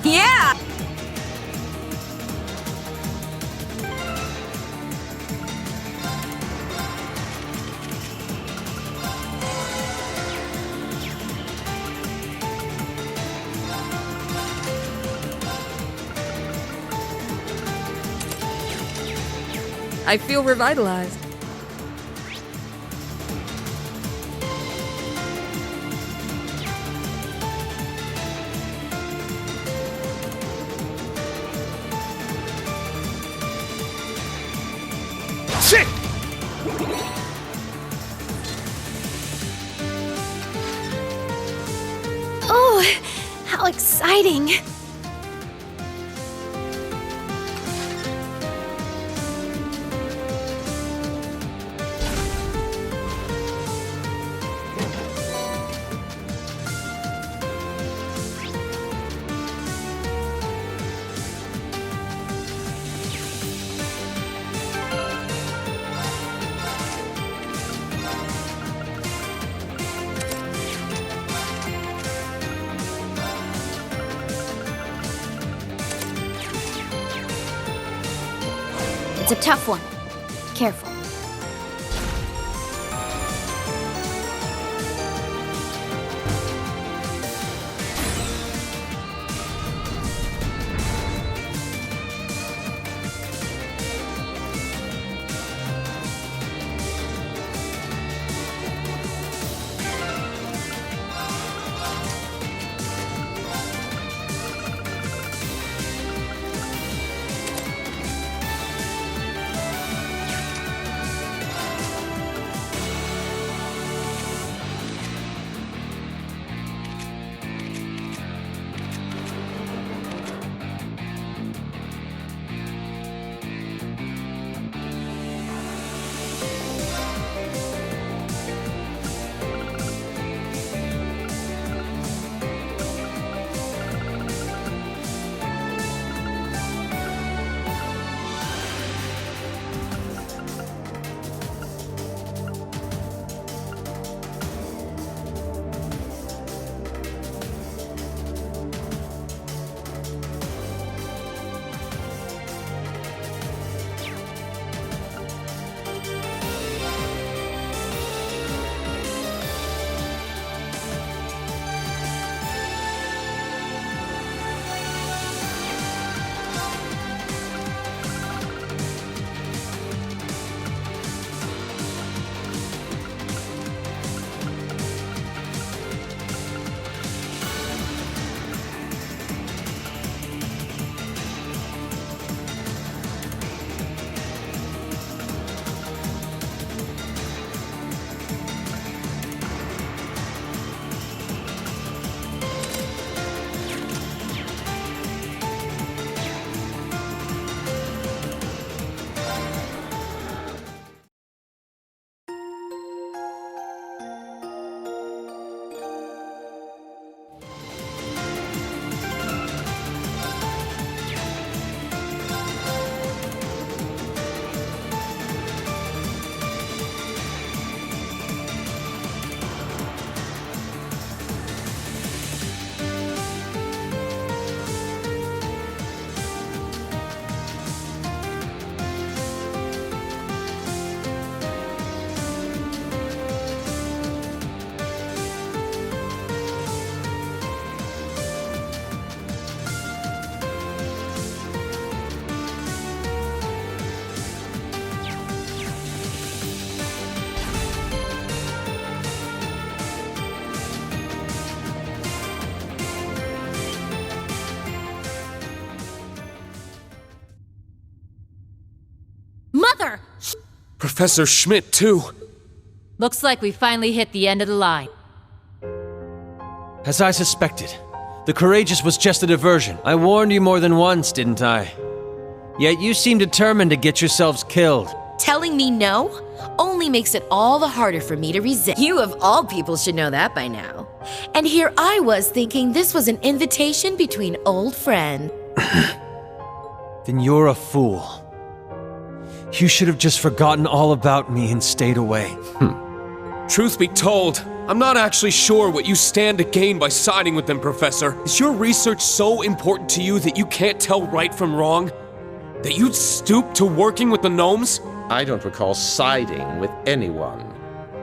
Yeah! I feel revitalized. Shit! Oh, how exciting! It's a tough one. Careful. Mother! Professor Schmidt, too. Looks like we finally hit the end of the line. As I suspected, the Courageous was just a diversion. I warned you more than once, didn't I? Yet you seem determined to get yourselves killed. Telling me no only makes it all the harder for me to resist. You of all people should know that by now. And here I was thinking this was an invitation between old friends. Then you're a fool. You should have just forgotten all about me and stayed away. Truth be told, I'm not actually sure what you stand to gain by siding with them, Professor. Is your research so important to you that you can't tell right from wrong? That you'd stoop to working with the gnomes? I don't recall siding with anyone.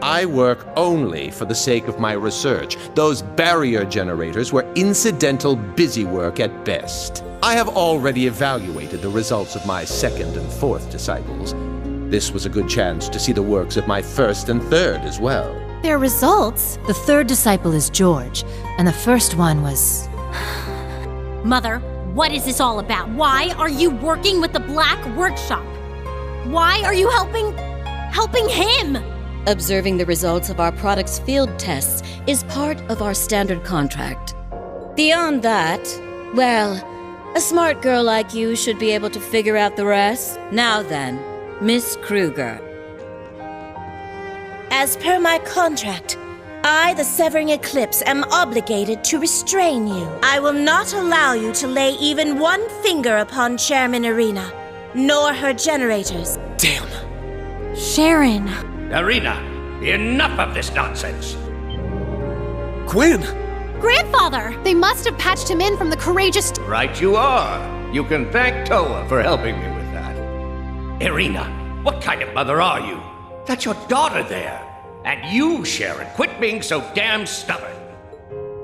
I work only for the sake of my research. Those barrier generators were incidental busy work at best. I have already evaluated the results of my second and fourth disciples. This was a good chance to see the works of my first and third as well. Their results? The third disciple is George, and the first one was... Mother, what is this all about? Why are you working with the Black Workshop? Why are you helping him? Observing the results of our product's field tests is part of our standard contract. Beyond that, well, a smart girl like you should be able to figure out the rest. Now then, Miss Kruger. As per my contract, I, the Severing Eclipse, am obligated to restrain you. I will not allow you to lay even one finger upon Chairman Irina, nor her generators. Damn. Sharon. Irina, enough of this nonsense. Quinn! Grandfather! They must have patched him in from the courageous... Right you are. You can thank Toa for helping me with that. Irina, what kind of mother are you? That's your daughter there. And you, Sharon, quit being so damn stubborn.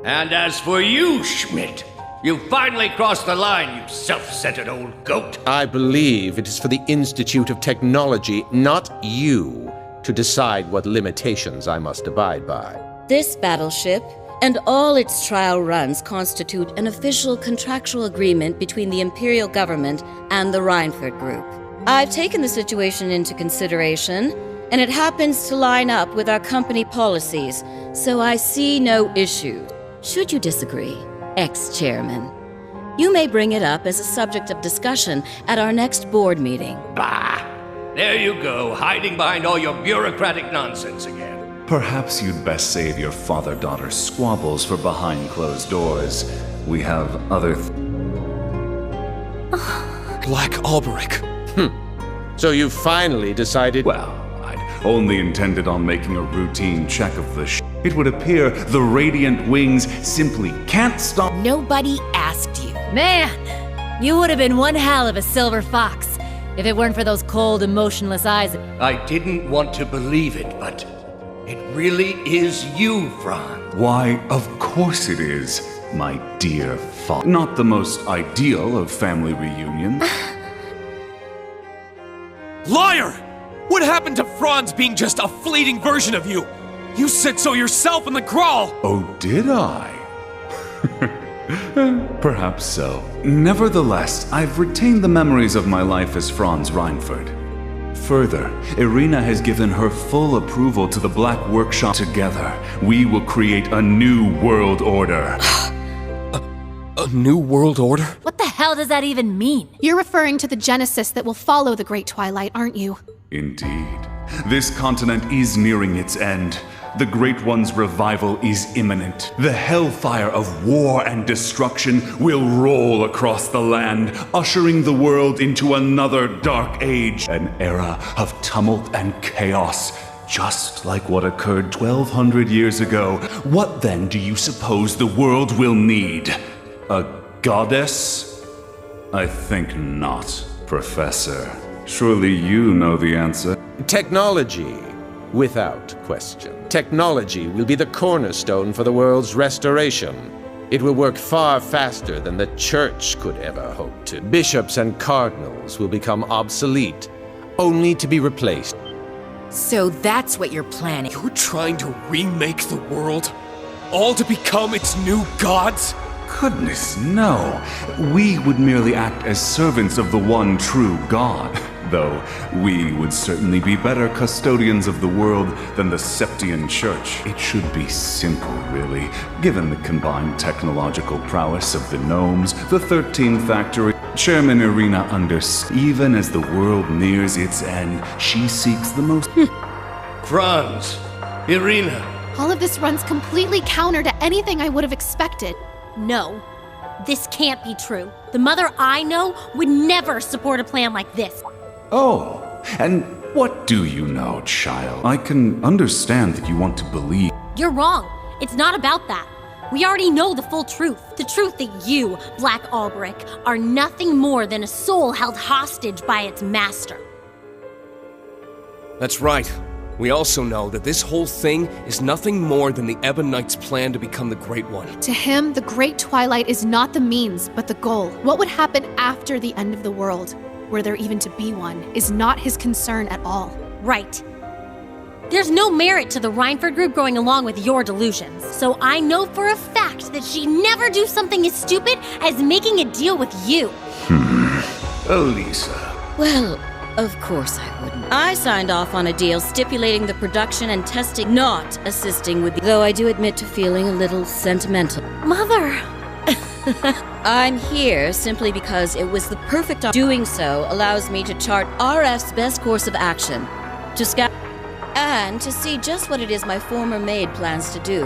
And as for you, Schmidt, you finally crossed the line, you self-centered old goat. I believe it is for the Institute of Technology, not you, to decide what limitations I must abide by. This battleship and all its trial runs constitute an official contractual agreement between the Imperial Government and the Reinford Group. I've taken the situation into consideration, and it happens to line up with our company policies, so I see no issue. Should you disagree, ex-chairman, you may bring it up as a subject of discussion at our next board meeting. Bah! There you go, hiding behind all your bureaucratic nonsense again. Perhaps you'd best save your father-daughter squabbles for behind closed doors. We have other... Black Alberic. So you finally decided... Well, I'd only intended on making a routine check of the It would appear the Radiant Wings simply can't stop... Nobody asked you. Man, you would have been one hell of a silver fox if it weren't for those cold, emotionless eyes. I didn't want to believe it, but it really is you, Franz. Why, of course it is, my dear father. Not the most ideal of family reunions. Liar! What happened to Franz being just a fleeting version of you? You said so yourself in the crawl! Oh, did I? Perhaps so. Nevertheless, I've retained the memories of my life as Franz Reinford. Further, Irina has given her full approval to the Black Workshop. Together, we will create a new world order. A new world order? What the hell does that even mean? You're referring to the Genesis that will follow the Great Twilight, aren't you? Indeed. This continent is nearing its end. The Great One's revival is imminent. The hellfire of war and destruction will roll across the land, ushering the world into another dark age, an era of tumult and chaos, just like what occurred 1,200 years ago. What then do you suppose the world will need? A goddess? I think not, Professor. Surely you know the answer. Technology, without question. Technology will be the cornerstone for the world's restoration. It will work far faster than the Church could ever hope to. Bishops and cardinals will become obsolete, only to be replaced. So that's what you're planning. You're trying to remake the world? All to become its new gods? Goodness, no. We would merely act as servants of the one true God. Though we would certainly be better custodians of the world than the Septian Church. It should be simple, really, given the combined technological prowess of the gnomes, the 13 factory. Chairman Irina understands. Even as the world nears its end, she seeks the most... Franz, Irina. All of this runs completely counter to anything I would have expected. No, this can't be true. The mother I know would never support a plan like this. Oh, and what do you know, child? I can understand that you want to believe. You're wrong. It's not about that. We already know the full truth. The truth that you, Black Albrick, are nothing more than a soul held hostage by its master. That's right. We also know that this whole thing is nothing more than the Ebon Knight's plan to become the Great One. To him, the Great Twilight is not the means, but the goal. What would happen after the end of the world, were there even to be one, is not his concern at all. Right. There's no merit to the Reinford group going along with your delusions, so I know for a fact that she'd never do something as stupid as making a deal with you. Elisa. Well, of course I wouldn't. I signed off on a deal stipulating the production and testing, not assisting with though I do admit to feeling a little sentimental. Mother! I'm here simply because it was the perfect doing so allows me to chart RF's best course of action, to scout and to see just what it is my former maid plans to do.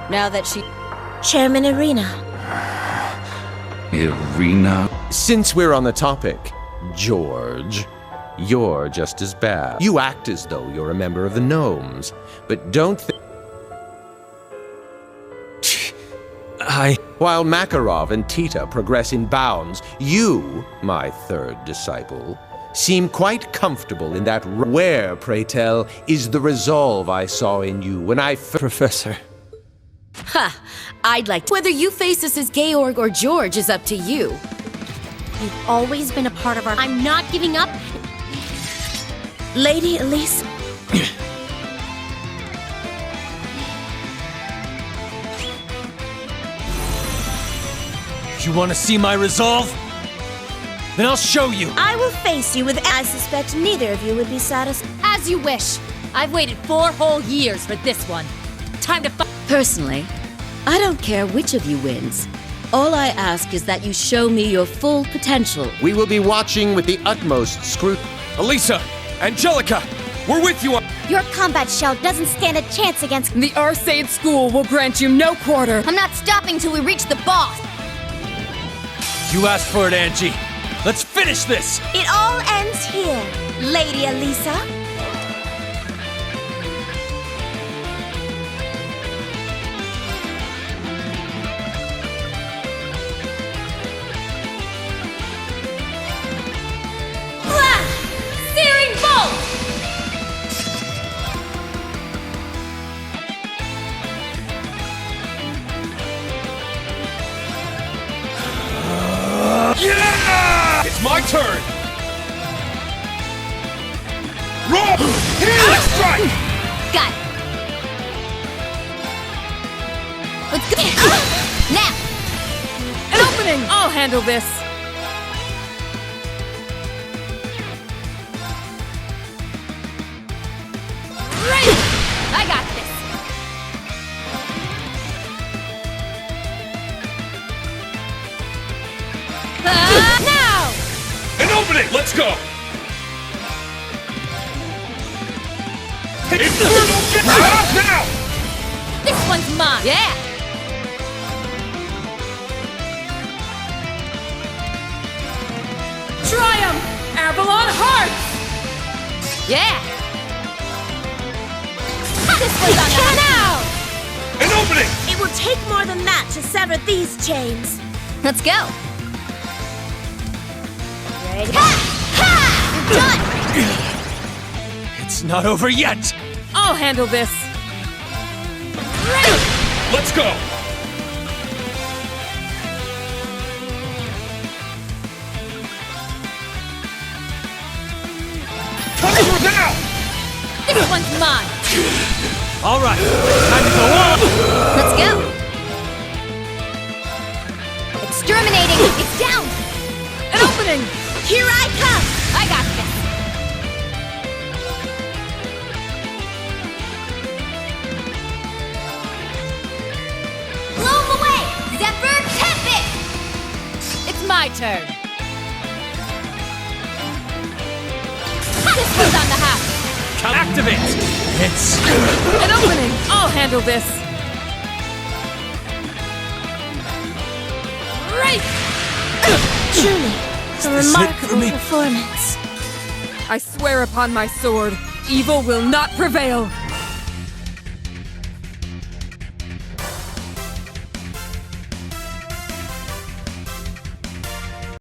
Now that she... Chairman Irina. Irina? Since we're on the topic, George, you're just as bad. You act as though you're a member of the Gnomes, but don't think... While Makarov and Tita progress in bounds, you, my third disciple, seem quite comfortable in that where, pray tell, is the resolve I saw in you when I Professor. Ha! I'd like to. Whether you face us as Georg or George is up to you. You've always been a part of our... I'm not giving up. Lady Elise. You want to see my resolve? Then I'll show you. I will face you with... I suspect neither of you would be satisfied. As you wish. I've waited 4 whole years for this one. Time to Personally, I don't care which of you wins. All I ask is that you show me your full potential. We will be watching with the utmost scrutiny. Elisa! Angelica! We're with you on... Your combat shell doesn't stand a chance against... The Arcade School will grant you no quarter. I'm not stopping till we reach the boss. You asked for it, Angie. Let's finish this! It all ends here, Lady Elisa. Searing bolt! Yeah! It's my turn! Roll! Here! Strike! Got it. Let's go. Now! An opening! I'll handle this. Right! I got this. Now! An opening! Let's go! If you don't get now! This one's mine. Yeah! Triumph! Avalon Hearts! Yeah! This one's on the now! An opening! It will take more than that to sever these chains. Let's go. Ready? Ha! Ha! You're done! It's not over yet! I'll handle this. Ready! Let's go! Come through now! This one's mine. All right, time to go on! Let's go. Exterminating! It's down! An opening! Here I come! I got this. Blow 'em away! Zephyr Tempest! It's my turn. This one's on the house. Activate! It's... An opening! I'll handle this. Right! Truly, a it for remarkable me? performance. I swear upon my sword, evil will not prevail.